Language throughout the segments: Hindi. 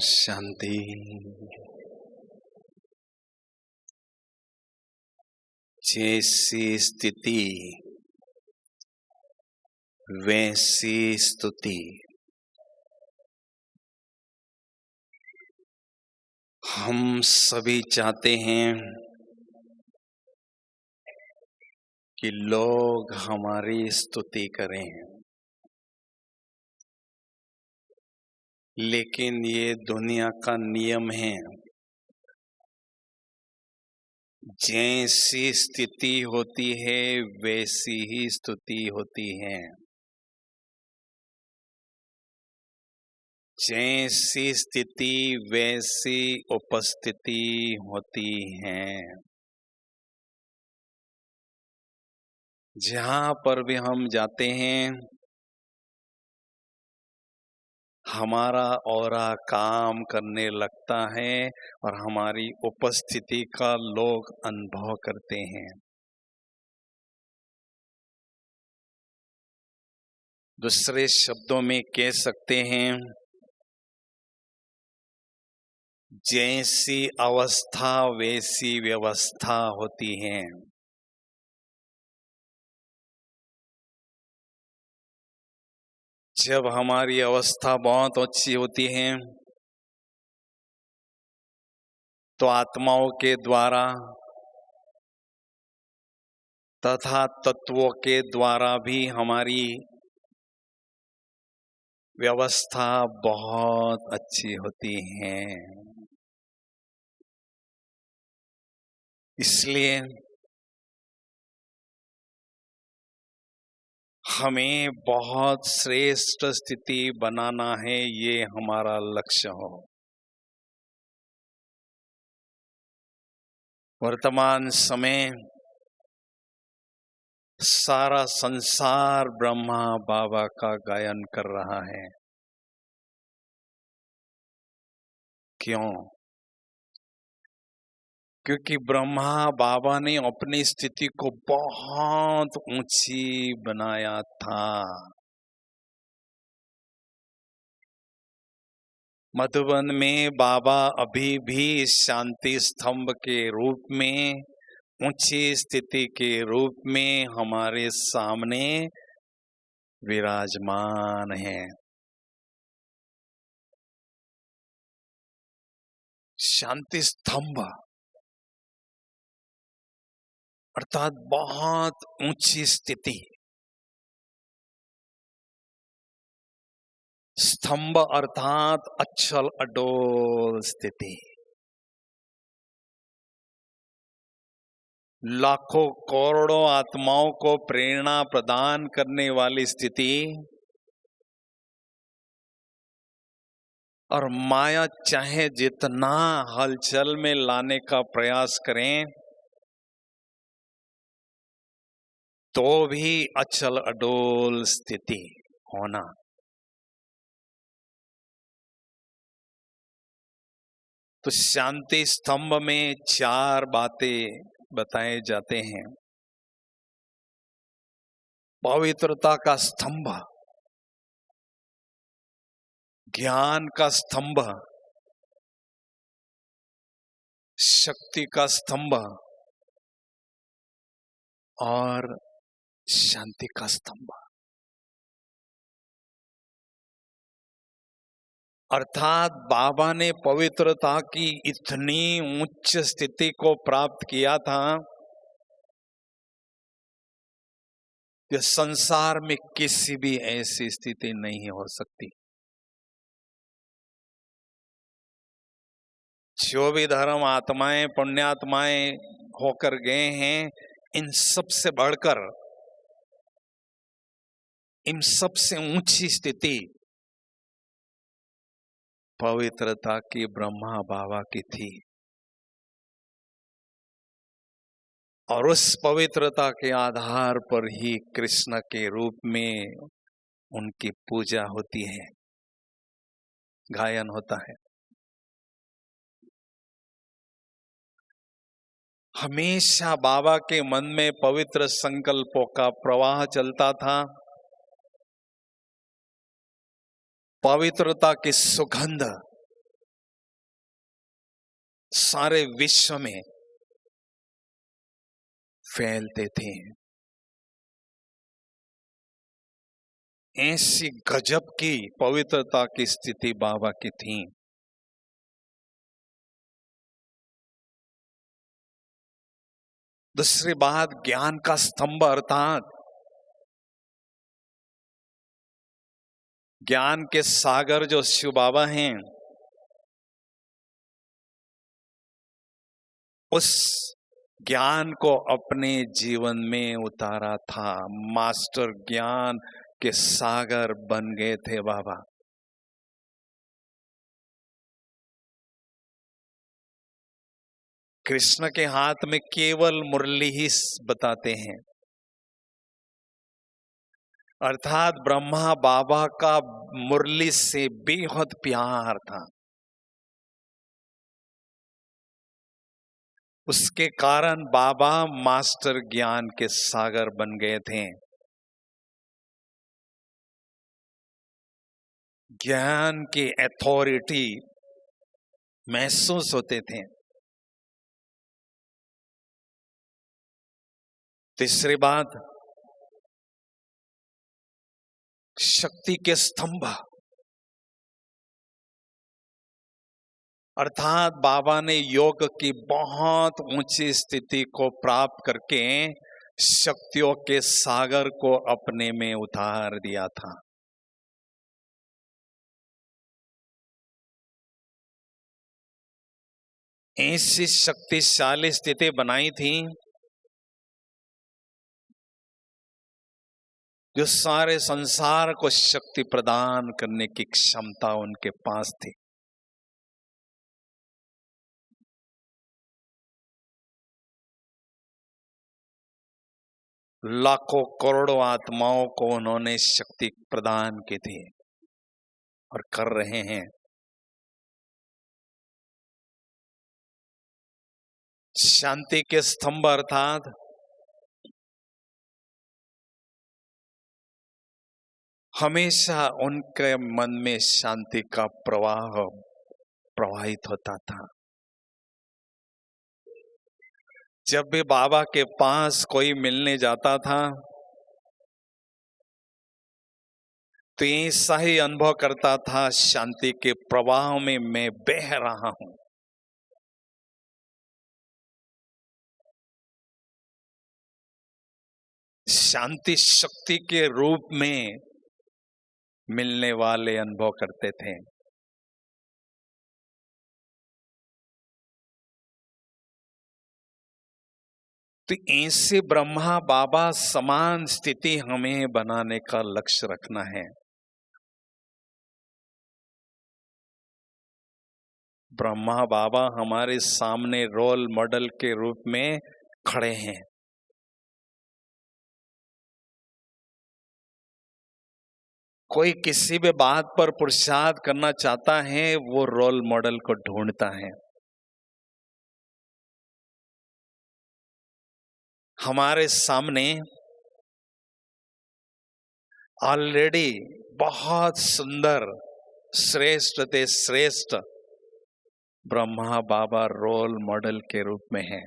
शांति। जैसी स्थिति वैसी स्तुति। हम सभी चाहते हैं कि लोग हमारी स्तुति करें, लेकिन ये दुनिया का नियम है। जैसी स्थिति होती है वैसी ही स्तुति होती है। जैसी स्थिति वैसी उपस्थिति होती है। जहाँ पर भी हम जाते हैं, हमारा ऑरा काम करने लगता है और हमारी उपस्थिति का लोग अनुभव करते हैं। दूसरे शब्दों में कह सकते हैं, जैसी अवस्था वैसी व्यवस्था होती है। जब हमारी अवस्था बहुत अच्छी होती है तो आत्माओं के द्वारा तथा तत्वों के द्वारा भी हमारी व्यवस्था बहुत अच्छी होती है। इसलिए हमें बहुत श्रेष्ठ स्थिति बनाना है, ये हमारा लक्ष्य हो। वर्तमान समय सारा संसार ब्रह्मा बाबा का गायन कर रहा है। क्यों? क्योंकि ब्रह्मा बाबा ने अपनी स्थिति को बहुत ऊंची बनाया था। मधुबन में बाबा अभी भी शांति स्तंभ के रूप में, ऊंची स्थिति के रूप में हमारे सामने विराजमान है। शांति स्तंभ अर्थात बहुत ऊंची स्थिति। स्तंभ अर्थात अचल अडोल स्थिति। लाखों करोड़ों आत्माओं को प्रेरणा प्रदान करने वाली स्थिति और माया चाहे जितना हलचल में लाने का प्रयास करें तो भी अचल अडोल स्थिति होना। तो शांति स्तंभ में 4 बातें बताए जाते हैं। पवित्रता का स्तंभ, ज्ञान का स्तंभ, शक्ति का स्तंभ और शांति का स्तंभ। अर्थात बाबा ने पवित्रता की इतनी उच्च स्थिति को प्राप्त किया था कि संसार में किसी भी ऐसी स्थिति नहीं हो सकती। जो भी धर्म आत्माएं पुण्यात्माएं होकर गए हैं, इन सब से बढ़कर, इन सबसे ऊंची स्थिति पवित्रता की ब्रह्मा बाबा की थी। और उस पवित्रता के आधार पर ही कृष्ण के रूप में उनकी पूजा होती है, गायन होता है। हमेशा बाबा के मन में पवित्र संकल्पों का प्रवाह चलता था। पवित्रता की सुगंध सारे विश्व में फैलते थे। ऐसी गजब की पवित्रता की स्थिति बाबा की थी। दूसरी बात, ज्ञान का स्तंभ अर्थात ज्ञान के सागर जो शिव बाबा हैं, उस ज्ञान को अपने जीवन में उतारा था। मास्टर ज्ञान के सागर बन गए थे बाबा। कृष्ण के हाथ में केवल मुरली ही बताते हैं, अर्थात ब्रह्मा बाबा का मुरली से बेहद प्यार था। उसके कारण बाबा मास्टर ज्ञान के सागर बन गए थे। ज्ञान की अथॉरिटी महसूस होते थे। तीसरी बात, शक्ति के स्तंभ, अर्थात बाबा ने योग की बहुत ऊंची स्थिति को प्राप्त करके शक्तियों के सागर को अपने में उतार दिया था। ऐसी शक्तिशाली स्थिति बनाई थी जो सारे संसार को शक्ति प्रदान करने की क्षमता उनके पास थी। लाखों करोड़ों आत्माओं को उन्होंने शक्ति प्रदान की थी और कर रहे हैं। शांति के स्तंभ अर्थात हमेशा उनके मन में शांति का प्रवाह प्रवाहित होता था। जब भी बाबा के पास कोई मिलने जाता था तो ऐसा ही अनुभव करता था, शांति के प्रवाह में मैं बह रहा हूं। शांति शक्ति के रूप में मिलने वाले अनुभव करते थे। तो ऐसे ब्रह्मा बाबा समान स्थिति हमें बनाने का लक्ष्य रखना है। ब्रह्मा बाबा हमारे सामने रोल मॉडल के रूप में खड़े हैं। कोई किसी भी बात पर पुरुषार्थ करना चाहता है, वो रोल मॉडल को ढूंढता है। हमारे सामने ऑलरेडी बहुत सुंदर श्रेष्ठ ते श्रेष्ठ ब्रह्मा बाबा रोल मॉडल के रूप में है।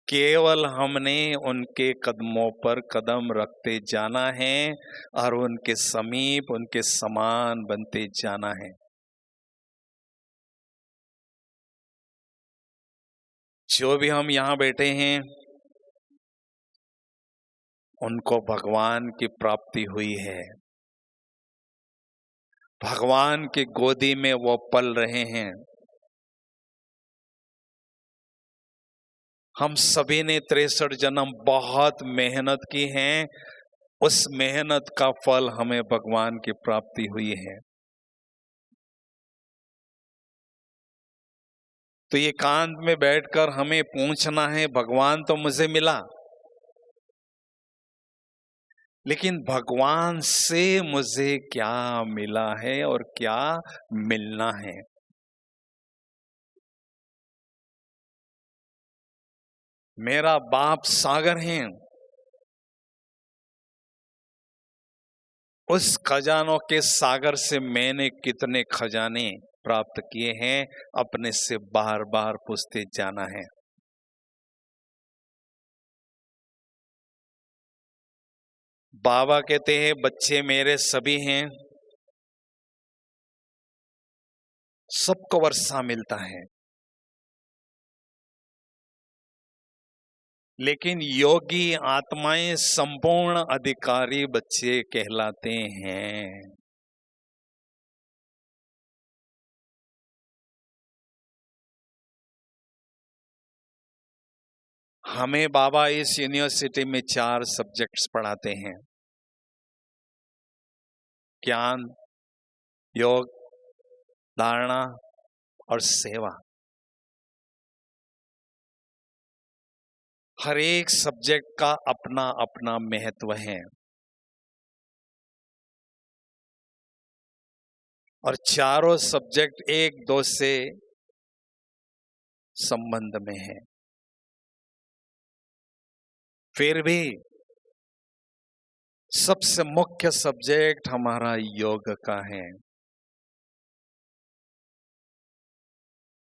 केवल हमने उनके कदमों पर कदम रखते जाना है और उनके समीप उनके समान बनते जाना है। जो भी हम यहाँ बैठे हैं उनको भगवान की प्राप्ति हुई है। भगवान की गोदी में वो पल रहे हैं। हम सभी ने 63 जन्म बहुत मेहनत की है, उस मेहनत का फल हमें भगवान की प्राप्ति हुई है। तो ये एकांत में बैठकर हमें पूछना है, भगवान तो मुझे मिला, लेकिन भगवान से मुझे क्या मिला है और क्या मिलना है। मेरा बाप सागर है, उस खजानों के सागर से मैंने कितने खजाने प्राप्त किए हैं, अपने से बार बार पूछते जाना है। बाबा कहते हैं बच्चे मेरे सभी हैं, सबको वर्षा मिलता है, लेकिन योगी आत्माएं संपूर्ण अधिकारी बच्चे कहलाते हैं। हमें बाबा इस यूनिवर्सिटी में 4 सब्जेक्ट्स पढ़ाते हैं, ज्ञान, योग, धारणा और सेवा। हर एक सब्जेक्ट का अपना अपना महत्व है और चारों सब्जेक्ट एक दो से संबंध में है। फिर भी सबसे मुख्य सब्जेक्ट हमारा योग का है।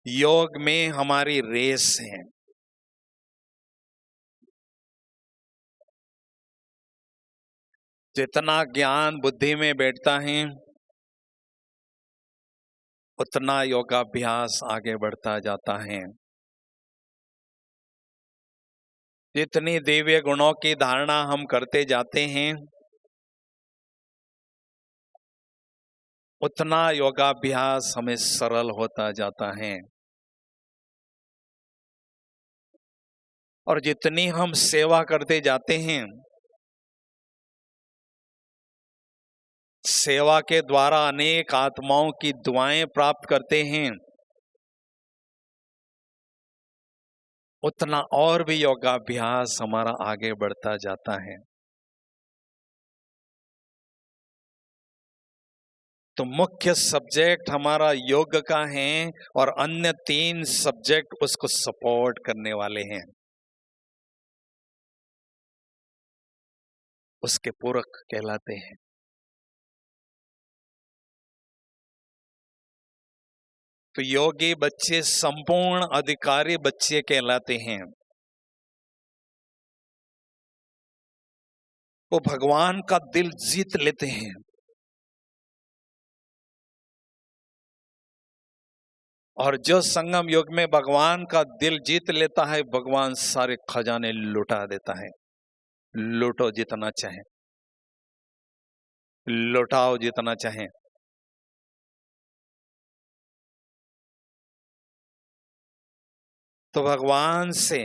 योग में हमारी रेस है। जितना ज्ञान बुद्धि में बैठता है, उतना योगाभ्यास आगे बढ़ता जाता है। जितनी दिव्य गुणों की धारणा हम करते जाते हैं, उतना योगाभ्यास हमें सरल होता जाता है। और जितनी हम सेवा करते जाते हैं, सेवा के द्वारा अनेक आत्माओं की दुआएं प्राप्त करते हैं, उतना और भी योगाभ्यास हमारा आगे बढ़ता जाता है। तो मुख्य सब्जेक्ट हमारा योग का है और अन्य 3 सब्जेक्ट उसको सपोर्ट करने वाले हैं, उसके पूरक कहलाते हैं। तो योगी बच्चे संपूर्ण अधिकारी बच्चे कहलाते हैं। वो भगवान का दिल जीत लेते हैं। और जो संगम युग में भगवान का दिल जीत लेता है, भगवान सारे खजाने लुटा देता है। लूटो जितना चाहे, लुटाओ जितना चाहे। तो भगवान से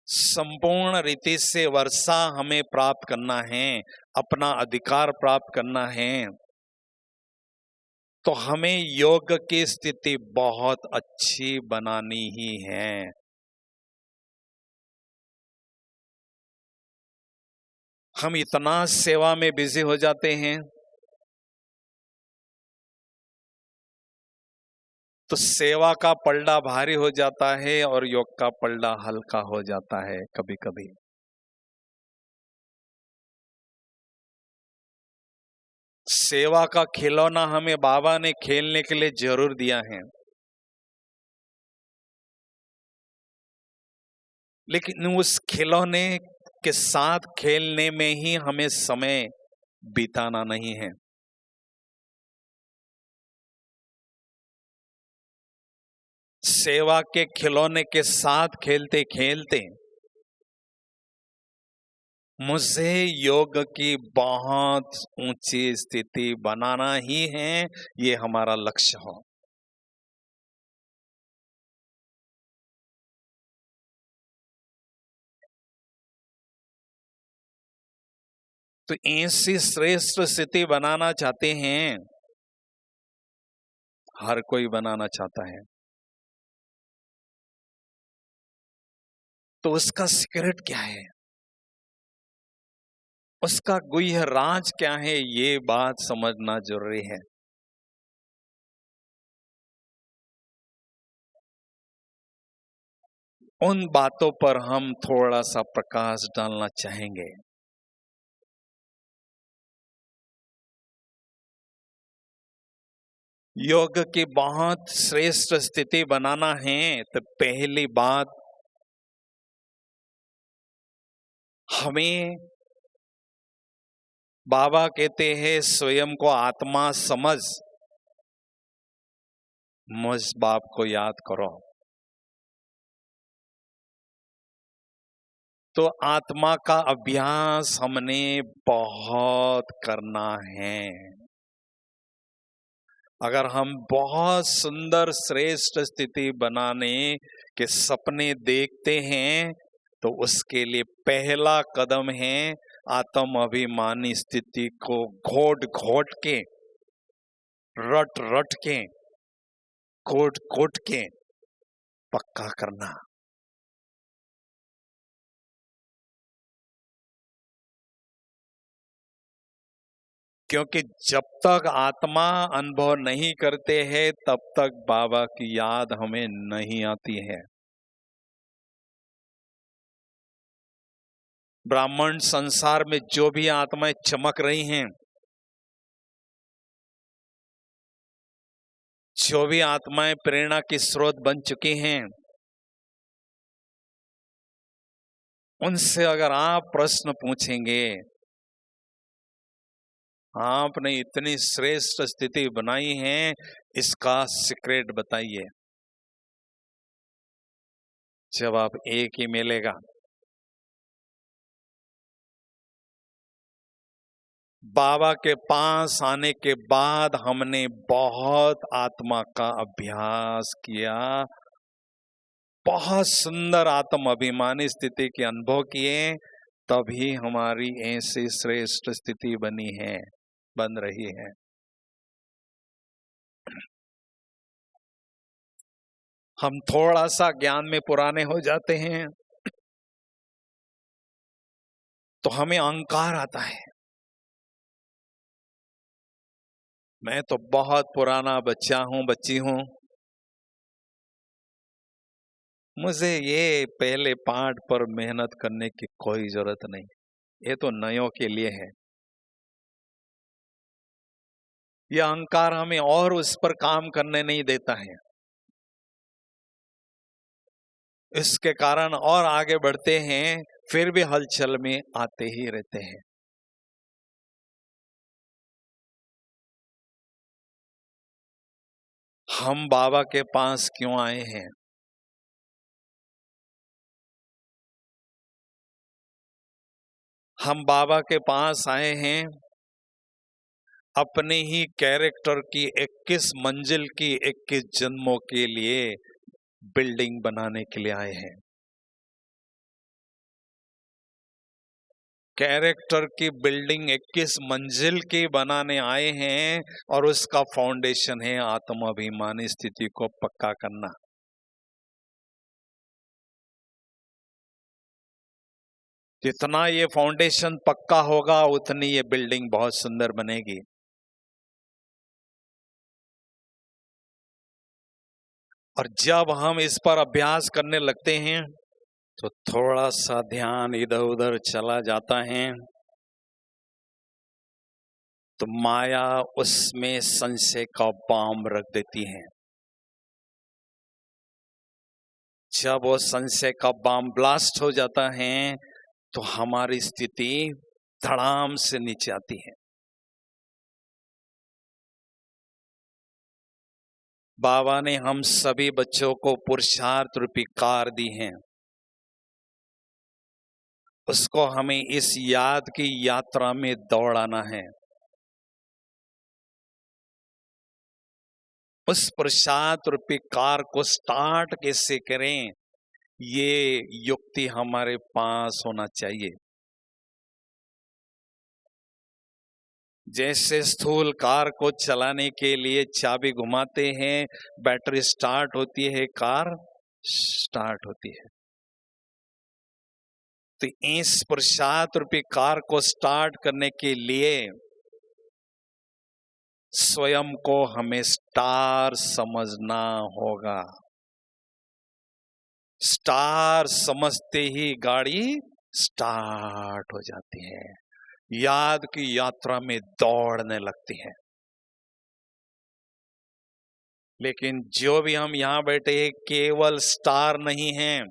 संपूर्ण रीति से वर्षा हमें प्राप्त करना है, अपना अधिकार प्राप्त करना है, तो हमें योग की स्थिति बहुत अच्छी बनानी ही है। हम इतना सेवा में बिजी हो जाते हैं, तो सेवा का पलड़ा भारी हो जाता है और योग का पलड़ा हल्का हो जाता है कभी कभी। सेवा का खिलौना हमें बाबा ने खेलने के लिए जरूर दिया है, लेकिन उस खिलौने के साथ खेलने में ही हमें समय बिताना नहीं है। सेवा के खिलौने के साथ खेलते खेलते मुझे योग की बहुत ऊंची स्थिति बनाना ही है, ये हमारा लक्ष्य हो। तो ऐसी श्रेष्ठ स्थिति बनाना चाहते हैं, हर कोई बनाना चाहता है। तो उसका सीक्रेट क्या है, उसका गुह्य राज क्या है, ये बात समझना जरूरी है। उन बातों पर हम थोड़ा सा प्रकाश डालना चाहेंगे। योग की बहुत श्रेष्ठ स्थिति बनाना है तो पहली बात हमें, बाबा कहते हैं स्वयं को आत्मा समझ, मुझ बाप को याद करो। तो आत्मा का अभ्यास हमने बहुत करना है। अगर हम बहुत सुंदर श्रेष्ठ स्थिति बनाने के सपने देखते हैं तो उसके लिए पहला कदम है आत्म अभिमानी स्थिति को घोट घोट के, रट रट के, कोट कोट के पक्का करना। क्योंकि जब तक आत्मा अनुभव नहीं करते हैं तब तक बाबा की याद हमें नहीं आती है। ब्राह्मण संसार में जो भी आत्माएं चमक रही हैं, जो भी आत्माएं प्रेरणा की स्रोत बन चुकी हैं, उनसे अगर आप प्रश्न पूछेंगे, आपने इतनी श्रेष्ठ स्थिति बनाई है, इसका सीक्रेट बताइए, जवाब एक ही मिलेगा। बाबा के पास आने के बाद हमने बहुत आत्मा का अभ्यास किया, बहुत सुंदर आत्म अभिमानी स्थिति के अनुभव किए, तभी हमारी ऐसी श्रेष्ठ स्थिति बनी है, बन रही है। हम थोड़ा सा ज्ञान में पुराने हो जाते हैं तो हमें अहंकार आता है, मैं तो बहुत पुराना बच्चा हूं, बच्ची हूं, मुझे ये पहले पाठ पर मेहनत करने की कोई जरूरत नहीं, ये तो नयों के लिए है। यह अहंकार हमें और उस पर काम करने नहीं देता है, इसके कारण और आगे बढ़ते हैं, फिर भी हलचल में आते ही रहते हैं। हम बाबा के पास क्यों आए हैं? हम बाबा के पास आए हैं अपने ही कैरेक्टर की 21 मंजिल की 21 जन्मों के लिए बिल्डिंग बनाने के लिए आए हैं। कैरेक्टर की बिल्डिंग 21 मंजिल की बनाने आए हैं और उसका फाउंडेशन है आत्म अभिमानी स्थिति को पक्का करना। जितना ये फाउंडेशन पक्का होगा उतनी ये बिल्डिंग बहुत सुंदर बनेगी। और जब हम इस पर अभ्यास करने लगते हैं तो थोड़ा सा ध्यान इधर उधर चला जाता है तो माया उसमें संशय का बाम रख देती है। जब वो संशय का बाम ब्लास्ट हो जाता है तो हमारी स्थिति धड़ाम से नीचे आती है। बाबा ने हम सभी बच्चों को पुरुषार्थ रूपी कार दी है, उसको हमें इस याद की यात्रा में दौड़ाना है। उस पुरुषार्थ रूपी कार को स्टार्ट कैसे करें, ये युक्ति हमारे पास होना चाहिए। जैसे स्थूल कार को चलाने के लिए चाबी घुमाते हैं, बैटरी स्टार्ट होती है, कार स्टार्ट होती है। तो इस पुरुषार्थ रूपी कार को स्टार्ट करने के लिए स्वयं को हमें स्टार समझना होगा। स्टार समझते ही गाड़ी स्टार्ट हो जाती है, याद की यात्रा में दौड़ने लगती है। लेकिन जो भी हम यहाँ बैठे हैं केवल स्टार नहीं हैं,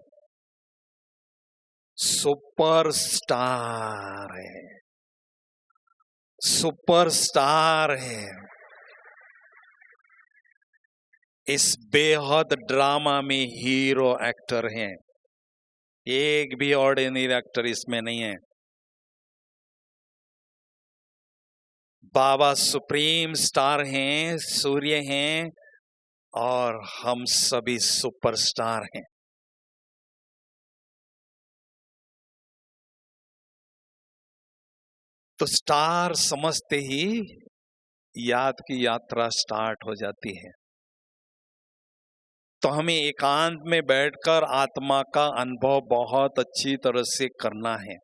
सुपर स्टार है, सुपर स्टार है। इस बेहद ड्रामा में हीरो एक्टर हैं, एक भी ऑर्डिनरी एक्टर इसमें नहीं है। बाबा सुप्रीम स्टार हैं, सूर्य हैं, और हम सभी सुपरस्टार हैं। तो स्टार समझते ही याद की यात्रा स्टार्ट हो जाती है। तो हमें एकांत में बैठकर आत्मा का अनुभव बहुत अच्छी तरह से करना है।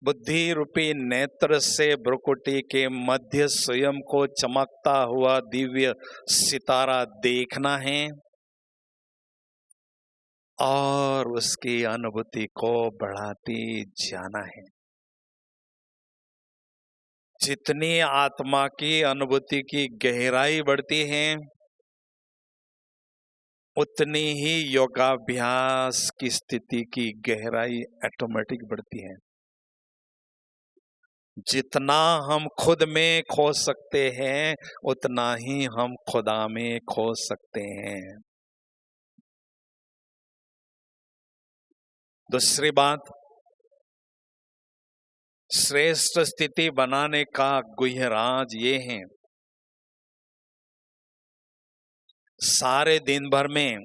बुद्धि रूपी नेत्र से भ्रुकुटी के मध्य स्वयं को चमकता हुआ दिव्य सितारा देखना है और उसकी अनुभूति को बढ़ाते जाना है। जितनी आत्मा की अनुभूति की गहराई बढ़ती है, उतनी ही योगाभ्यास की स्थिति की गहराई ऑटोमेटिक बढ़ती है। जितना हम खुद में खो सकते हैं, उतना ही हम खुदा में खो सकते हैं। दूसरी बात, श्रेष्ठ स्थिति बनाने का गुह्य राज ये है, सारे दिन भर में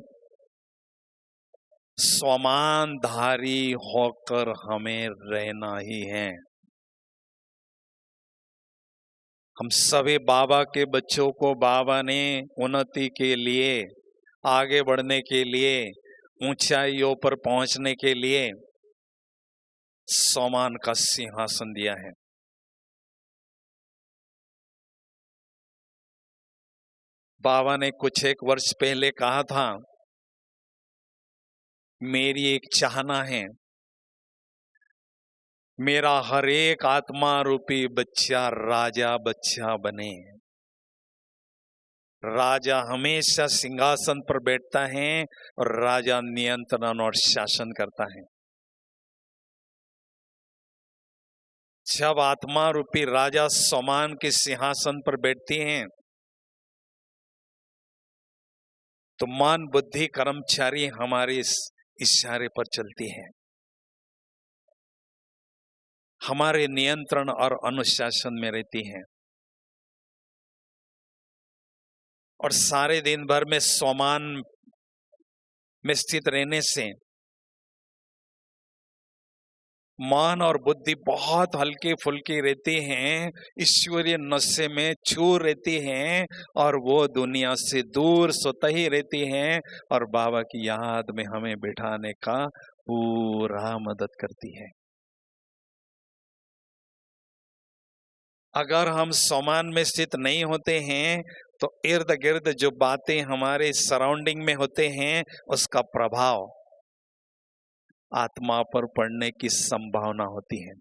स्वमानधारी होकर हमें रहना ही है। हम सभी बाबा के बच्चों को बाबा ने उन्नति के लिए, आगे बढ़ने के लिए, ऊंचाइयों पर पहुंचने के लिए सम्मान का सिंहासन दिया है। बाबा ने कुछ एक वर्ष पहले कहा था, मेरी एक चाहना है, मेरा हर एक आत्मा रूपी बच्चा राजा बच्चा बने। राजा हमेशा सिंहासन पर बैठता है और राजा नियंत्रण और शासन करता है। जब आत्मा रूपी राजा सम्मान के सिंहासन पर बैठती हैं, तो मन बुद्धि कर्मचारी हमारे इशारे पर चलती है, हमारे नियंत्रण और अनुशासन में रहती है। और सारे दिन भर में सम्मान में स्थित रहने से मन और बुद्धि बहुत हल्की फुल्की रहती हैं, ईश्वरीय नशे में चूर रहती हैं, और वो दुनिया से दूर स्वतः ही रहती हैं, और बाबा की याद में हमें बिठाने का पूरा मदद करती है। अगर हम सम्मान में स्थित नहीं होते हैं, तो इर्द गिर्द जो बातें हमारे सराउंडिंग में होते हैं, उसका प्रभाव आत्मा पर पड़ने की संभावना होती है।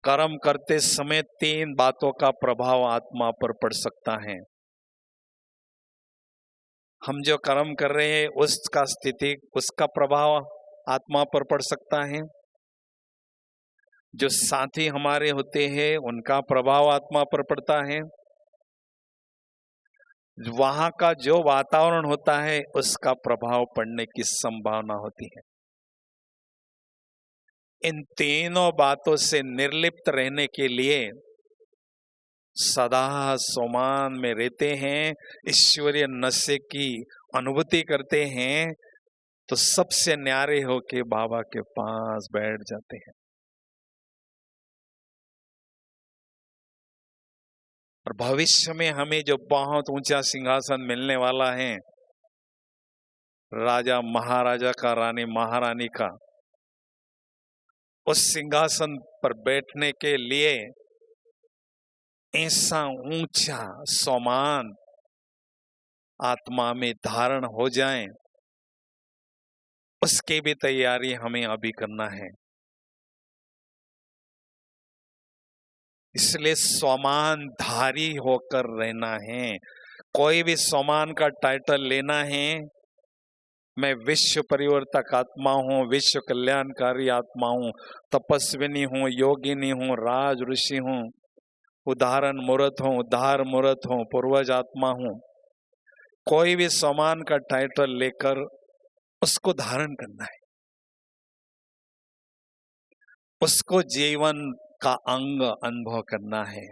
कर्म करते समय 3 बातों का प्रभाव आत्मा पर पड़ सकता है। हम जो कर्म कर रहे हैं उसका स्थिति, उसका प्रभाव आत्मा पर पड़ सकता है। जो साथी हमारे होते हैं उनका प्रभाव आत्मा पर पड़ता है। वहां का जो वातावरण होता है उसका प्रभाव पड़ने की संभावना होती है। इन तीनों बातों से निर्लिप्त रहने के लिए सदा सम्मान में रहते हैं, ईश्वरीय नशे की अनुभूति करते हैं, तो सबसे न्यारे होके बाबा के पास बैठ जाते हैं। और भविष्य में हमें जो बहुत ऊंचा सिंहासन मिलने वाला है, राजा महाराजा का, रानी महारानी का, उस सिंहासन पर बैठने के लिए ऐसा ऊंचा सम्मान आत्मा में धारण हो जाए, उसकी भी तैयारी हमें अभी करना है। इसलिए स्वमानधारी होकर रहना है। कोई भी स्वमान का टाइटल लेना है, मैं विश्व परिवर्तक आत्मा हूँ, विश्व कल्याणकारी आत्मा हूँ, तपस्विनी हूँ, योगिनी हूँ, राज ऋषि हूँ, उदाहरण मूर्त हूँ, उद्धार मूर्त हूँ, पूर्वज आत्मा हूँ, कोई भी स्वमान का टाइटल लेकर उसको धारण करना है, उसको जीवन का अंग अनुभव करना है।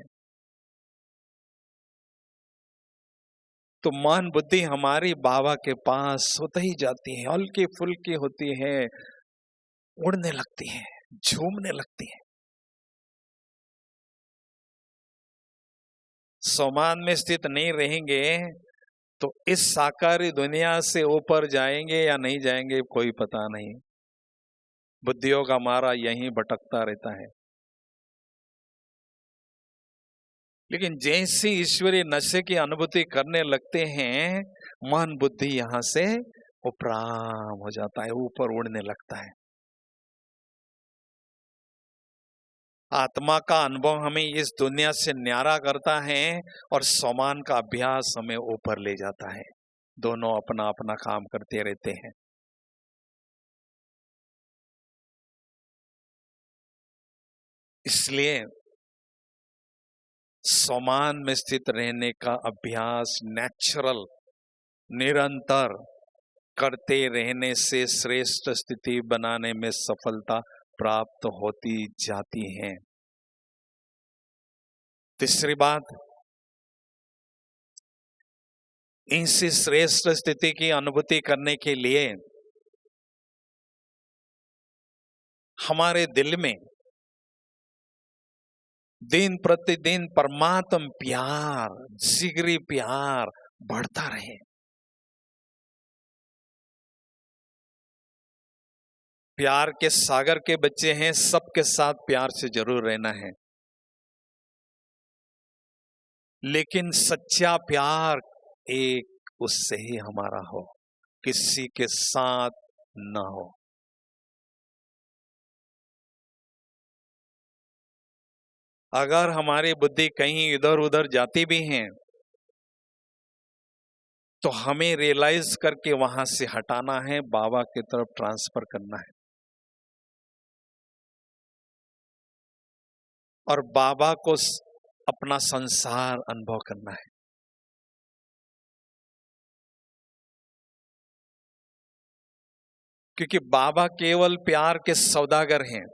तो मन बुद्धि हमारी बाबा के पास होते ही जाती है, हल्की फुल्की होती है, उड़ने लगती है, झूमने लगती है। स्वमान में स्थित नहीं रहेंगे तो इस साकारी दुनिया से ऊपर जाएंगे या नहीं जाएंगे कोई पता नहीं। बुद्धियोग हमारा यहीं भटकता रहता है। लेकिन जैसे ईश्वरीय नशे की अनुभूति करने लगते हैं, मन बुद्धि यहां से उपराम हो जाता है, ऊपर उड़ने लगता है। आत्मा का अनुभव हमें इस दुनिया से न्यारा करता है और स्वमान का अभ्यास हमें ऊपर ले जाता है। दोनों अपना अपना काम करते रहते हैं। इसलिए स्वमान में स्थित रहने का अभ्यास नेचुरल निरंतर करते रहने से श्रेष्ठ स्थिति बनाने में सफलता प्राप्त होती जाती है। तीसरी बात, इसी श्रेष्ठ स्थिति की अनुभूति करने के लिए हमारे दिल में दिन प्रतिदिन परमात्म प्यार, जिगरी प्यार बढ़ता रहे। प्यार के सागर के बच्चे हैं, सबके साथ प्यार से जरूर रहना है, लेकिन सच्चा प्यार एक उससे ही हमारा हो, किसी के साथ न हो। अगर हमारी बुद्धि कहीं इधर उधर जाती भी है तो हमें रियलाइज करके वहां से हटाना है, बाबा की तरफ ट्रांसफर करना है और बाबा को अपना संसार अनुभव करना है। क्योंकि बाबा केवल प्यार के सौदागर हैं।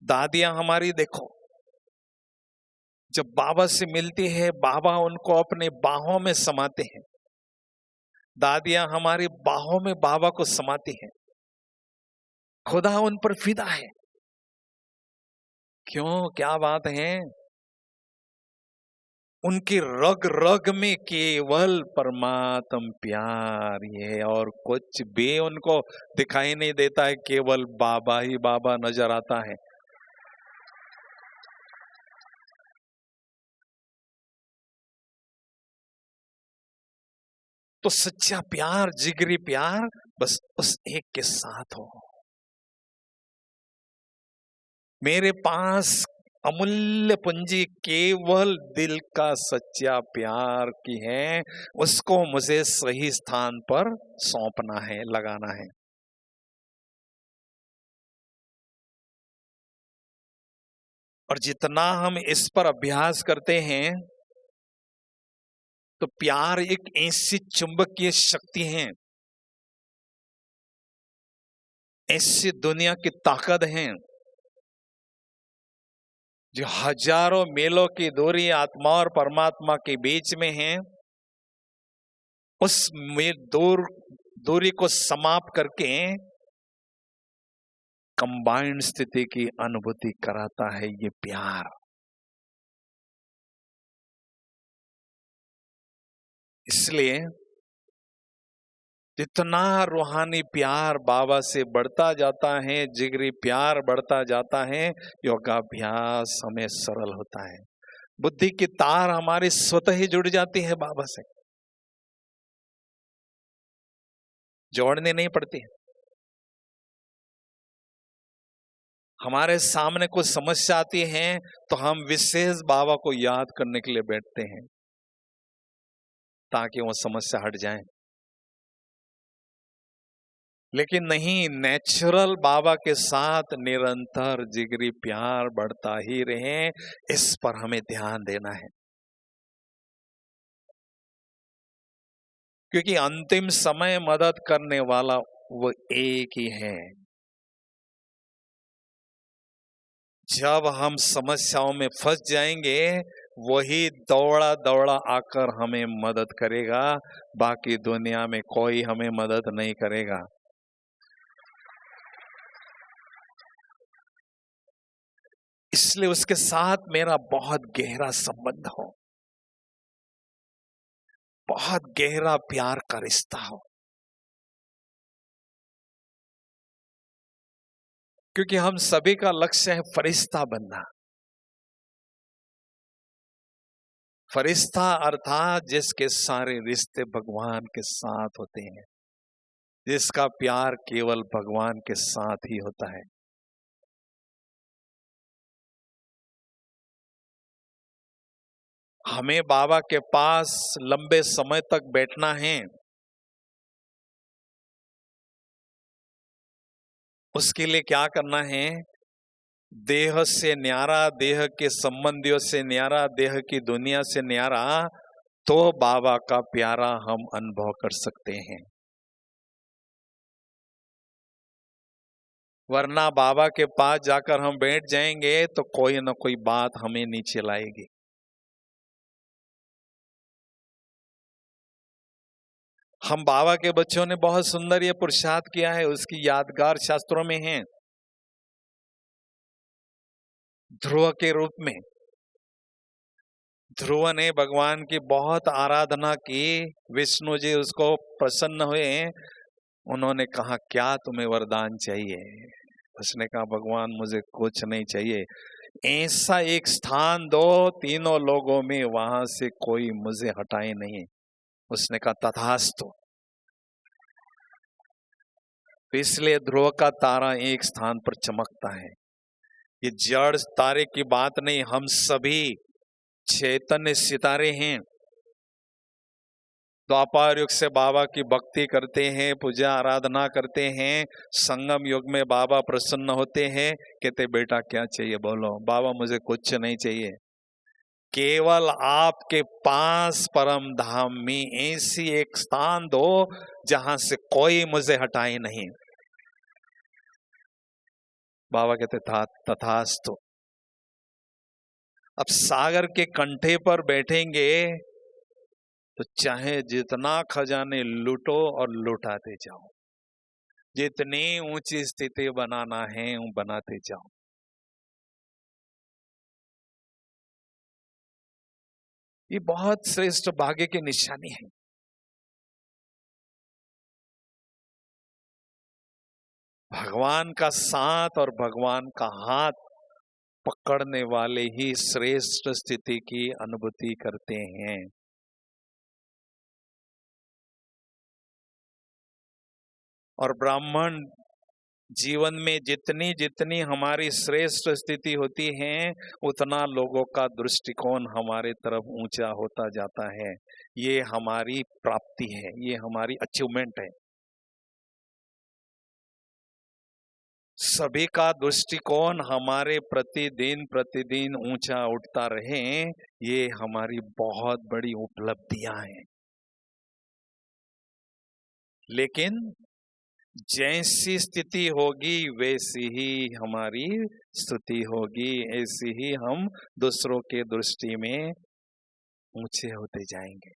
दादियां हमारी देखो, जब बाबा से मिलती है बाबा उनको अपने बाहों में समाते हैं। दादियां हमारी बाहों में बाबा को समाती हैं। खुदा उन पर फिदा है। क्यों, क्या बात है? उनकी रग रग में केवल परमात्म प्यार ही है और कुछ भी उनको दिखाई नहीं देता है, केवल बाबा ही बाबा नजर आता है। तो सच्चा प्यार, जिगरी प्यार बस उस एक के साथ हो। मेरे पास अमूल्य पूंजी केवल दिल का सच्चा प्यार की है, उसको मुझे सही स्थान पर सौंपना है, लगाना है। और जितना हम इस पर अभ्यास करते हैं तो प्यार एक ऐसी चुंबकीय शक्ति है, ऐसी दुनिया की ताकत है जो हजारों मीलों की दूरी आत्मा और परमात्मा के बीच में है। उस दूरी को समाप्त करके कंबाइंड स्थिति की अनुभूति कराता है ये प्यार। इसलिए जितना रूहानी प्यार बाबा से बढ़ता जाता है, जिगरी प्यार बढ़ता जाता है, योगाभ्यास हमें सरल होता है। बुद्धि की तार हमारी स्वतः ही जुड़ जाती है बाबा से, जोड़ने नहीं पड़ती है। हमारे सामने कुछ समस्या आती है तो हम विशेष बाबा को याद करने के लिए बैठते हैं ताकि वो समस्या हट जाए। लेकिन नहीं, नेचुरल बाबा के साथ निरंतर जिगरी प्यार बढ़ता ही रहे, इस पर हमें ध्यान देना है। क्योंकि अंतिम समय मदद करने वाला वो एक ही है। जब हम समस्याओं में फंस जाएंगे, वही दौड़ा दौड़ा आकर हमें मदद करेगा, बाकी दुनिया में कोई हमें मदद नहीं करेगा। इसलिए उसके साथ मेरा बहुत गहरा संबंध हो, बहुत गहरा प्यार का रिश्ता हो। क्योंकि हम सभी का लक्ष्य है फरिश्ता बनना। फरिश्ता अर्थात जिसके सारे रिश्ते भगवान के साथ होते हैं, जिसका प्यार केवल भगवान के साथ ही होता है। हमें बाबा के पास लंबे समय तक बैठना है, उसके लिए क्या करना है? देह से न्यारा, देह के संबंधियों से न्यारा, देह की दुनिया से न्यारा, तो बाबा का प्यारा हम अनुभव कर सकते हैं। वरना बाबा के पास जाकर हम बैठ जाएंगे तो कोई ना कोई बात हमें नीचे लाएगी। हम बाबा के बच्चों ने बहुत सुंदर ये पुरुषार्थ किया है, उसकी यादगार शास्त्रों में है। ध्रुव के रूप में ध्रुव ने भगवान की बहुत आराधना की, विष्णु जी उसको प्रसन्न हुए, उन्होंने कहा क्या तुम्हें वरदान चाहिए? उसने कहा भगवान मुझे कुछ नहीं चाहिए, ऐसा एक स्थान दो तीनों लोगों में, वहां से कोई मुझे हटाए नहीं। उसने कहा तथास्तु। तो इसलिए ध्रुव का तारा एक स्थान पर चमकता है। ये जड़ तारे की बात नहीं, हम सभी चैतन्य सितारे हैं। द्वापर युग से बाबा की भक्ति करते हैं, पूजा आराधना करते हैं, संगम युग में बाबा प्रसन्न होते हैं, कहते बेटा क्या चाहिए बोलो। बाबा मुझे कुछ नहीं चाहिए, केवल आपके पास परम धाम में ऐसी एक स्थान दो जहां से कोई मुझे हटाए नहीं। बाबा कहते था तथास्तु। अब सागर के कंठे पर बैठेंगे तो चाहे जितना खजाने लूटो और लुटाते जाओ, जितनी ऊंची स्थिति बनाना है वो बनाते जाओ। ये बहुत श्रेष्ठ भाग्य की निशानी है। भगवान का साथ और भगवान का हाथ पकड़ने वाले ही श्रेष्ठ स्थिति की अनुभूति करते हैं। और ब्राह्मण जीवन में जितनी जितनी हमारी श्रेष्ठ स्थिति होती है, उतना लोगों का दृष्टिकोण हमारे तरफ ऊंचा होता जाता है। ये हमारी प्राप्ति है, ये हमारी अचीवमेंट है। सभी का दृष्टिकोण हमारे प्रतिदिन प्रतिदिन ऊंचा उठता रहे, ये हमारी बहुत बड़ी उपलब्धियां हैं। लेकिन जैसी स्थिति होगी वैसी ही हमारी स्तुति होगी, ऐसी ही हम दूसरों के दृष्टि में ऊंचे होते जाएंगे।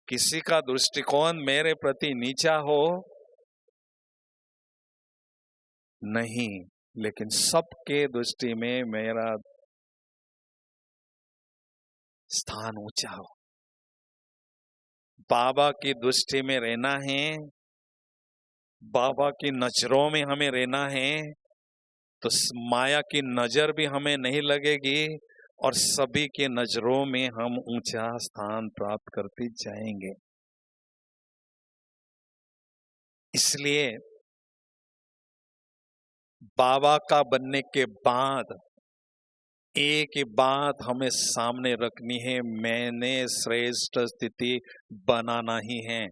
किसी का दृष्टिकोण मेरे प्रति नीचा हो नहीं, लेकिन सबके दृष्टि में मेरा स्थान ऊंचा हो। बाबा की दृष्टि में रहना है, बाबा की नजरों में हमें रहना है, तो माया की नजर भी हमें नहीं लगेगी और सभी के नजरों में हम ऊंचा स्थान प्राप्त करते जाएंगे। इसलिए बाबा का बनने के बाद एक ही बात हमें सामने रखनी है, मैंने श्रेष्ठ स्थिति बनाना ही है।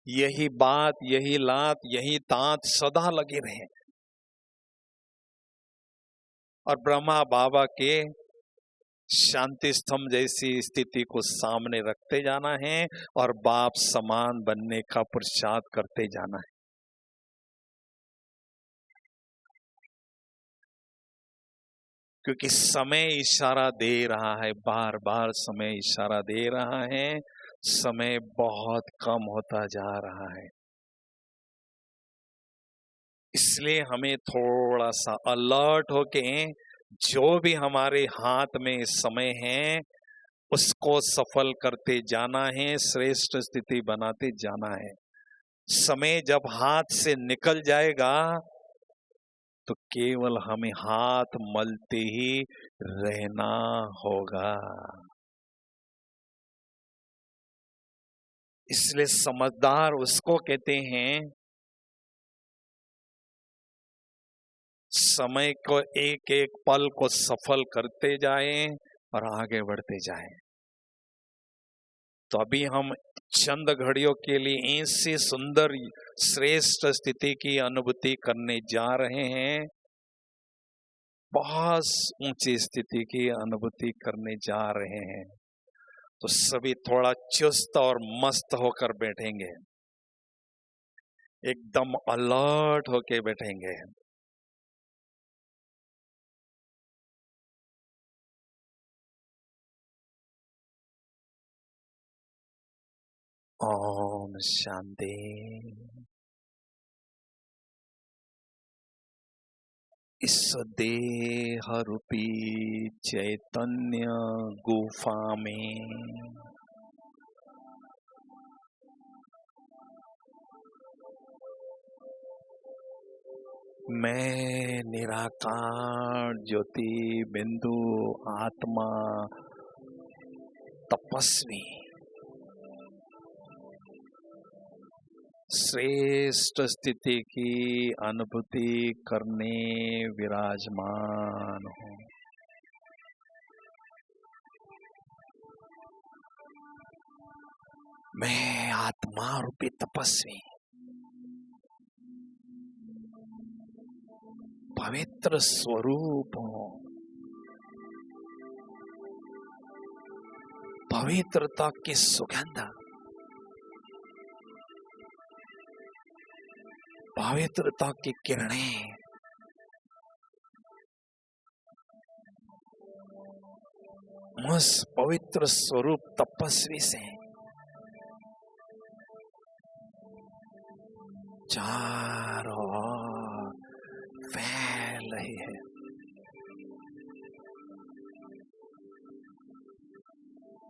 यही बात, यही लात, यही तात सदा लगे रहे और ब्रह्मा बाबा के शांति स्तंभ जैसी स्थिति को सामने रखते जाना है और बाप समान बनने का पुरुषार्थ करते जाना है। क्योंकि समय इशारा दे रहा है, बार बार समय इशारा दे रहा है, समय बहुत कम होता जा रहा है। इसलिए हमें थोड़ा सा अलर्ट होके जो भी हमारे हाथ में समय है उसको सफल करते जाना है, श्रेष्ठ स्थिति बनाते जाना है। समय जब हाथ से निकल जाएगा तो केवल हमें हाथ मलते ही रहना होगा। इसलिए समझदार उसको कहते हैं समय को एक एक पल को सफल करते जाएं और आगे बढ़ते जाएं। तो अभी हम चंद घड़ियों के लिए ऐसी सुंदर श्रेष्ठ स्थिति की अनुभूति करने जा रहे हैं, बहुत ऊंची स्थिति की अनुभूति करने जा रहे हैं। तो सभी थोड़ा चुस्त और मस्त होकर बैठेंगे, एकदम अलर्ट होके बैठेंगे। ओम शांति। इस देह रूपी चैतन्य गुफा में मैं निराकार ज्योति बिंदु आत्मा तपस्वी श्रेष्ठ स्थिति की अनुभूति करने विराजमान हूँ। मैं आत्मा रूपी तपस्वी पवित्र स्वरूप हूँ। पवित्रता की सुगंध, पवित्रता की किरणें उस पवित्र स्वरूप तपस्वी से चारों ओर फैल रही है।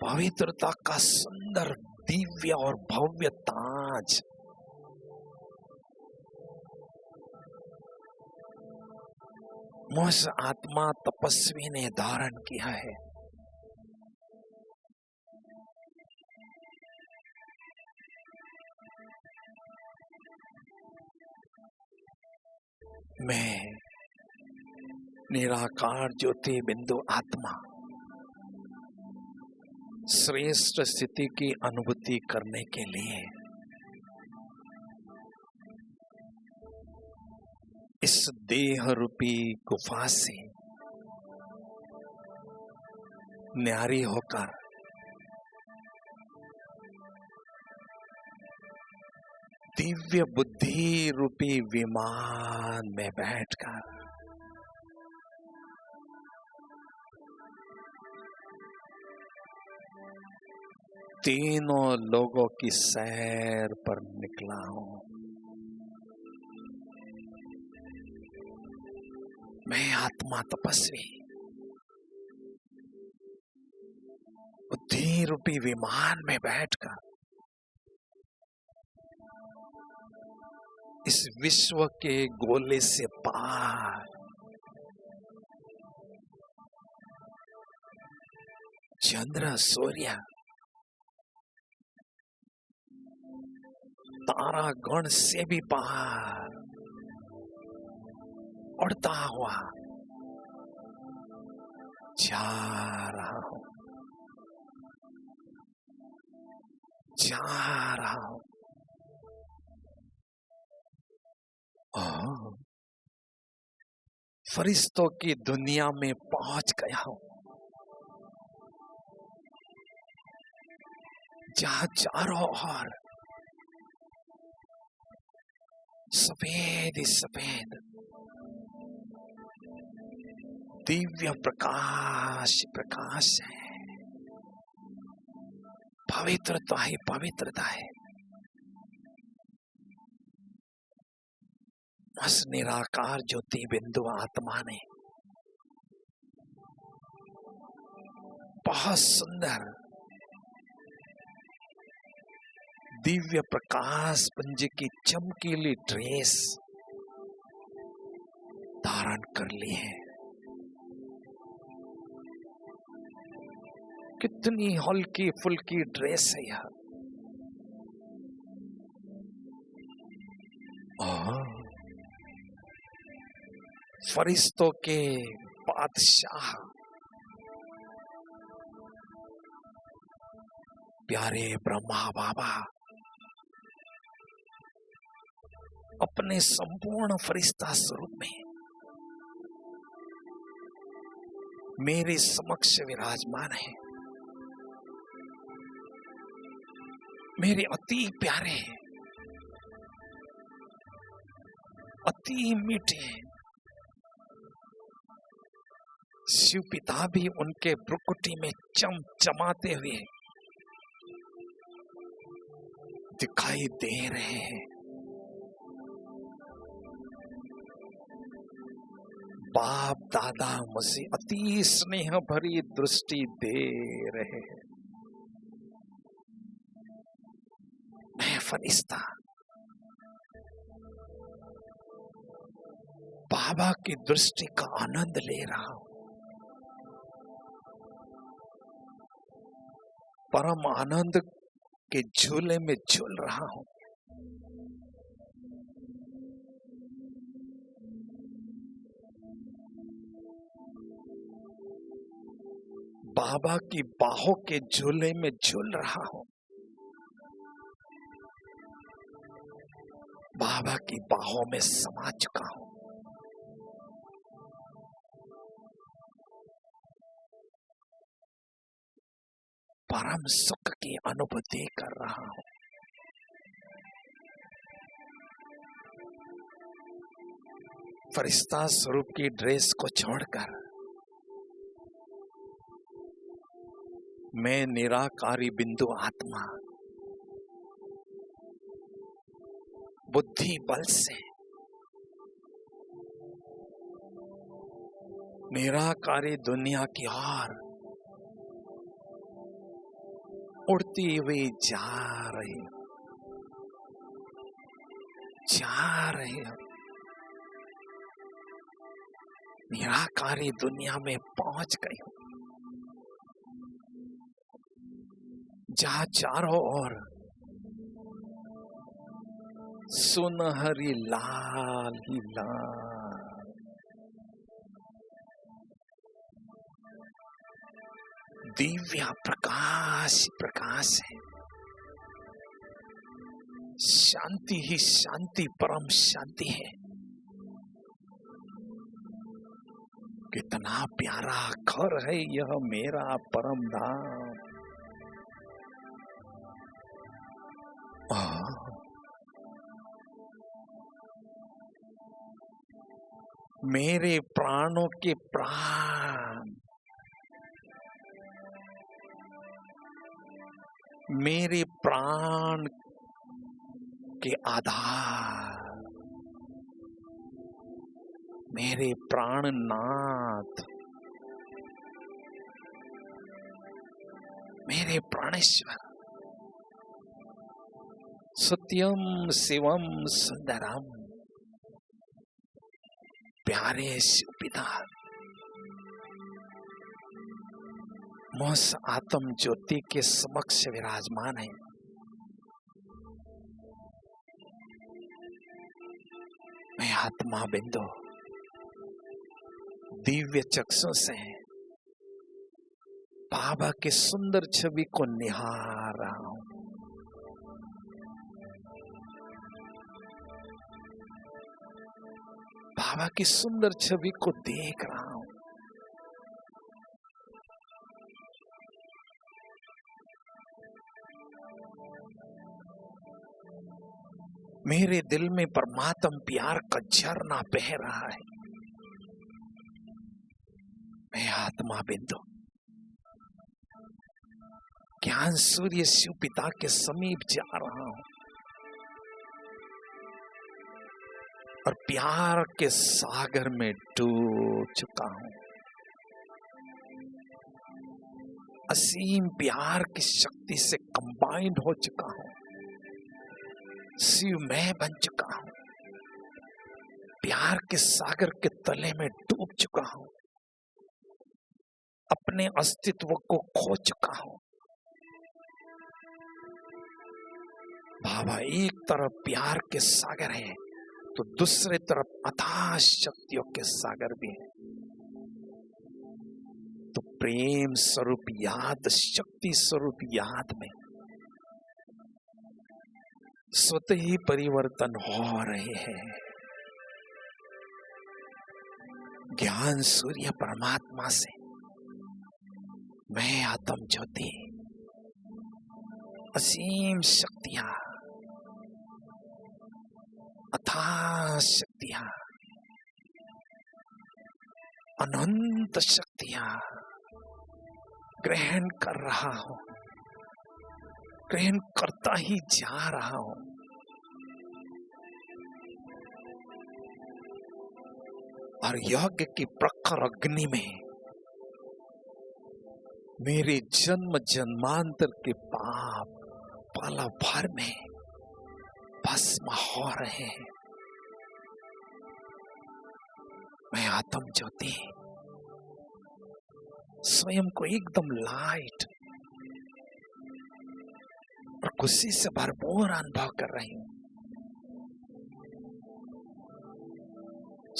पवित्रता का सुंदर दिव्य और भव्य ताज मुझ आत्मा तपस्वी ने धारण किया है। मैं निराकार ज्योति बिंदु आत्मा श्रेष्ठ स्थिति की अनुभूति करने के लिए इस देह रूपी गुफा से न्यारी होकर दिव्य बुद्धि रूपी विमान में बैठकर तीनों लोगों की सैर पर निकला हूं। मैं आत्मा तपस्वी बुद्धि रूपी विमान में बैठकर इस विश्व के गोले से पार चंद्र सूर्य तारा गण से भी पार उड़ता हुआ जा रहा हूं, जा रहा हूं। फरिश्तों की दुनिया में पहुंच गया हूं, जहां चारों ओर सफेद ही सफेद दिव्य प्रकाश प्रकाश है, पवित्रता ही पवित्रता है। उस निराकार ज्योति बिंदु आत्मा ने बहुत सुंदर दिव्य प्रकाश पुंज की चमकीली ड्रेस धारण कर ली है। कितनी हल्की फुल्की ड्रेस है यह। फरिश्तों के बादशाह प्यारे ब्रह्मा बाबा अपने संपूर्ण फरिश्ता स्वरूप में मेरे समक्ष विराजमान है। मेरे अति प्यारे, अति मीठे शिव पिता भी उनके भ्रुकुटी में चमचमाते हुए दिखाई दे रहे हैं। बाप दादा मुझे अति स्नेह भरी दृष्टि दे रहे हैं। मैं फरिश्ता बाबा की दृष्टि का आनंद ले रहा हूं। परम आनंद के झूले में झूल रहा हूं। बाबा की बाहों के झूले में झूल रहा हूं। बाबा की बाहों में समा चुका हूं। परम सुख की अनुभूति कर रहा हूं। फरिश्ता स्वरूप की ड्रेस को छोड़कर मैं निराकारी बिंदु आत्मा बुद्धि बल से निराकारी दुनिया की ओर उड़ती हुई जा रही हूं। निराकारी दुनिया में पहुंच गई हूं, जहां चारों ओर सुनहरी लाल ही लाल दिव्य प्रकाश प्रकाश है। शांति ही शांति, परम शांति है। कितना प्यारा घर है यह मेरा परम धाम। मेरे प्राणों के प्राण, मेरे प्राण के आधार, मेरे प्राणनाथ, मेरे प्राणेश्वर, सत्यम शिवम सुंदरम, प्यारे शिव पिता, उस आत्म ज्योति के समक्ष विराजमान है। मैं आत्मा बिंदु दिव्य चक्षु से बाबा की सुंदर छवि को निहार रहा हूं। बाबा की सुंदर छवि को देख रहा हूं। मेरे दिल में परमात्मा प्यार का झरना बह रहा है। मैं आत्मा बिंदु ज्ञान सूर्य शिव पिता के समीप जा रहा हूं और प्यार के सागर में डूब चुका हूं। असीम प्यार की शक्ति से कंबाइंड हो चुका हूं। शिव मैं बन चुका हूं। प्यार के सागर के तले में डूब चुका हूं। अपने अस्तित्व को खो चुका हूं। बाबा एक तरफ प्यार के सागर है तो दूसरे तरफ अथाह शक्तियों के सागर भी है। तो प्रेम स्वरूप याद, शक्ति स्वरूप याद में स्वतः ही परिवर्तन हो रहे हैं। ज्ञान सूर्य परमात्मा से मैं आत्म ज्योति, असीम शक्तियां, अथाह शक्तियां, अनंत शक्तियां ग्रहण कर रहा हूं, ग्रहण करता ही जा रहा हूं। और यज्ञ की प्रखर अग्नि में मेरे जन्म जन्मांतर के पाप पल भर में भस्म हो रहे हैं। मैं आत्म ज्योति स्वयं को एकदम लाइट और खुशी से भरपूर अनुभव कर रही हूं।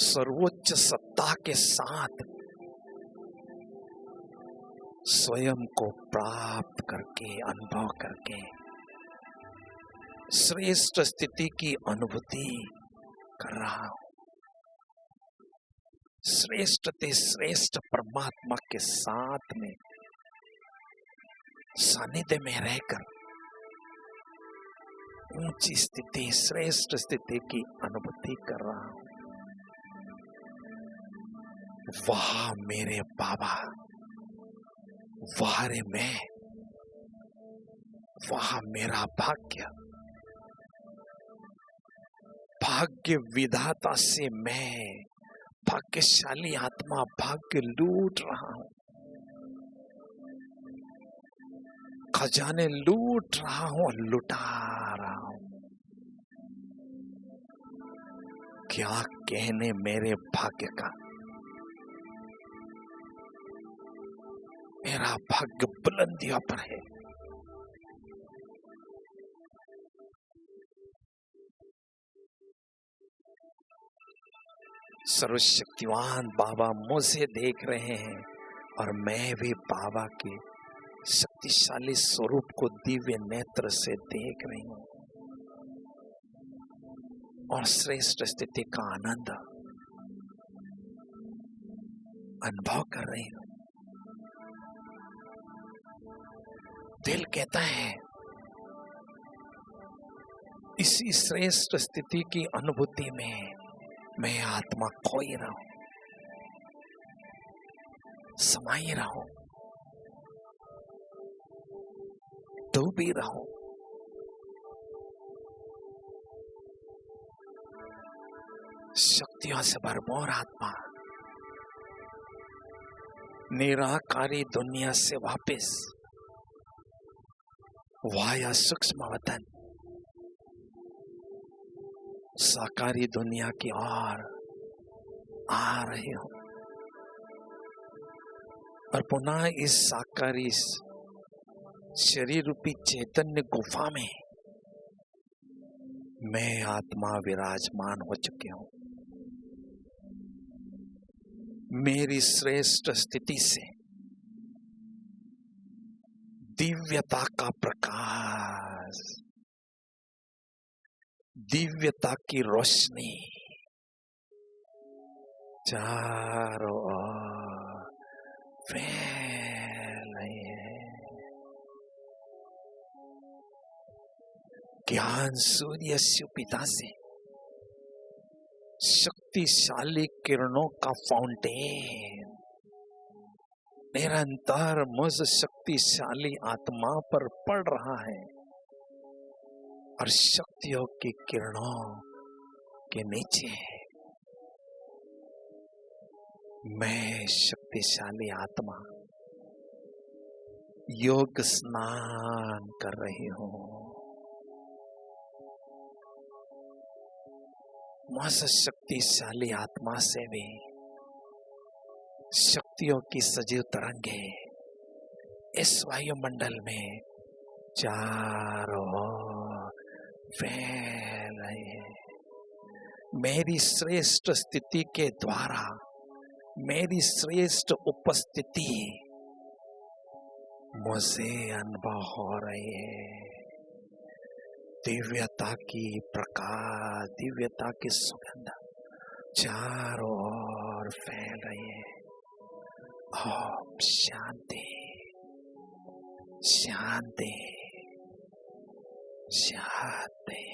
सर्वोच्च सत्ता के साथ स्वयं को प्राप्त करके, अनुभव करके श्रेष्ठ स्थिति की अनुभूति कर रहा हूं। श्रेष्ठ ते श्रेष्ठ परमात्मा के साथ में सानिध्य में रहकर ऊंची स्थिति, श्रेष्ठ स्थिति की अनुभूति कर रहा हूं। वहां मेरे बाबा, वहां रे मैं, वहां मेरा भाग्य, भाग्य विधाता से मैं भाग्यशाली आत्मा भाग्य लूट रहा हूं। खजाने लूट रहा हूं और लुटा रहा हूं। क्या कहने मेरे भाग्य का। मेरा भाग्य बुलंदियों पर है। सर्वशक्तिवान बाबा मुझे देख रहे हैं और मैं भी बाबा के शक्तिशाली स्वरूप को दिव्य नेत्र से देख रही हूं और श्रेष्ठ स्थिति का आनंद अनुभव कर रही हूं। दिल कहता है इसी श्रेष्ठ स्थिति की अनुभूति में मैं आत्मा खोई रहा हूं, समाई रहा हूं, डूबी रहा हूं। शक्तियों से भरपूर आत्मा निराकारी दुनिया से वापस वाया सूक्ष्म वतन साकारी दुनिया की ओर आ रहे हो और पुनः इस साकारी शरीर रूपी चैतन्य गुफा में मैं आत्मा विराजमान हो चुके हूं। मेरी श्रेष्ठ स्थिति से दिव्यता का प्रकाश, दिव्यता की रोशनी चारों ओर फैल रही है। ज्ञान सूर्य पिता से शक्तिशाली किरणों का फाउंटेन निरंतर मुझ शक्तिशाली आत्मा पर पड़ रहा है और शक्तियों की किरणों के नीचे मैं शक्तिशाली आत्मा योग स्नान कर रही हूं। मुझ शक्तिशाली आत्मा से भी शक्तियों की सजीव तरंगे इस वायुमंडल में चारों ओर फैल रही है। मेरी श्रेष्ठ स्थिति के द्वारा मेरी श्रेष्ठ उपस्थिति मुझे अनुभव हो रही है। दिव्यता की प्रकाश, दिव्यता की सुगंध चारों ओर फैल रही है। ओम शांति शांति शांति।